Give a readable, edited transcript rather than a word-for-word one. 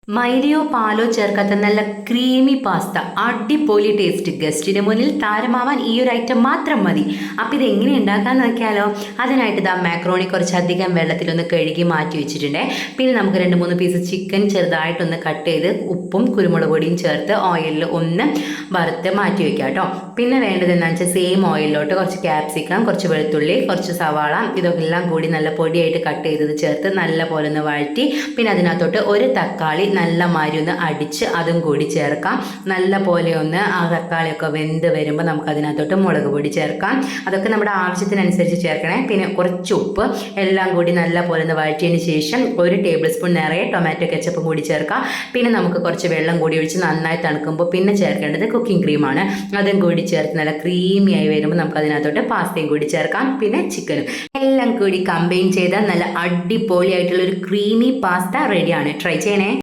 മൈദയോ പാലോ ചേർക്കാത്ത നല്ല ക്രീമി പാസ്ത, അടിപൊളി ടേസ്റ്റ്. ഗസ്റ്റിന് മുന്നിൽ താരമാവാൻ ഈ ഒരു ഐറ്റം മാത്രം മതി. അപ്പോൾ ഇത് എങ്ങനെ ഉണ്ടാക്കാന്ന് നോക്കിയാലോ. അതിനായിട്ട് മാക്രോണി കുറച്ചധികം വെള്ളത്തിലൊന്ന് കഴുകി മാറ്റി വെച്ചിട്ടുണ്ട്. പിന്നെ നമുക്ക് 2-3 പീസ് ചിക്കൻ ചെറുതായിട്ടൊന്ന് കട്ട് ചെയ്ത് ഉപ്പും കുരുമുളക് പൊടിയും ചേർത്ത് ഓയിലിൽ ഒന്ന് വറുത്ത് മാറ്റി വെക്കാം കേട്ടോ. പിന്നെ വേണ്ടത് എന്താണെന്ന് വെച്ചാൽ സെയിം ഓയിലിലോട്ട് കുറച്ച് ക്യാപ്സിക്കം, കുറച്ച് വെളുത്തുള്ളി, കുറച്ച് സവാള, ഇതെല്ലാം കൂടി നല്ല പൊടിയായിട്ട് കട്ട് ചെയ്തത് ചേർത്ത് നല്ല പോലെ ഒന്ന് വഴറ്റി, പിന്നെ അതിനകത്തോട്ട് ഒരു തക്കാളി നല്ല മാതിരി ഒന്ന് അടിച്ച് അതും കൂടി ചേർക്കാം. നല്ല പോലെ ഒന്ന് ആ തക്കാളിയൊക്കെ വെന്ത് വരുമ്പോൾ നമുക്ക് അതിനകത്തോട്ട് മുളക് പൊടി ചേർക്കാം. അതൊക്കെ നമ്മുടെ ആവശ്യത്തിനനുസരിച്ച് ചേർക്കണേ. പിന്നെ കുറച്ച് ഉപ്പ്, എല്ലാം കൂടി നല്ല പോലെ ഒന്ന് വഴറ്റിയതിന് ശേഷം 1 ടേബിൾ സ്പൂൺ നിറയെ ടൊമാറ്റോ കെച്ചപ്പും കൂടി ചേർക്കാം. പിന്നെ നമുക്ക് കുറച്ച് വെള്ളം കൂടി ഒഴിച്ച് നന്നായി തണുക്കുമ്പോൾ പിന്നെ ചേർക്കേണ്ടത് കുക്കിംഗ് ക്രീമാണ്. അതും കൂടി ചേർത്ത് നല്ല ക്രീമി ആയി വരുമ്പോൾ നമുക്ക് അതിനകത്തോട്ട് പാസ്തയും കൂടി ചേർക്കാം. പിന്നെ ചിക്കനും എല്ലാം കൂടി കമ്പൈൻ ചെയ്താൽ നല്ല അടിപൊളിയായിട്ടുള്ള ഒരു ക്രീമി പാസ്ത റെഡിയാണ്. ട്രൈ ചെയ്യണേ.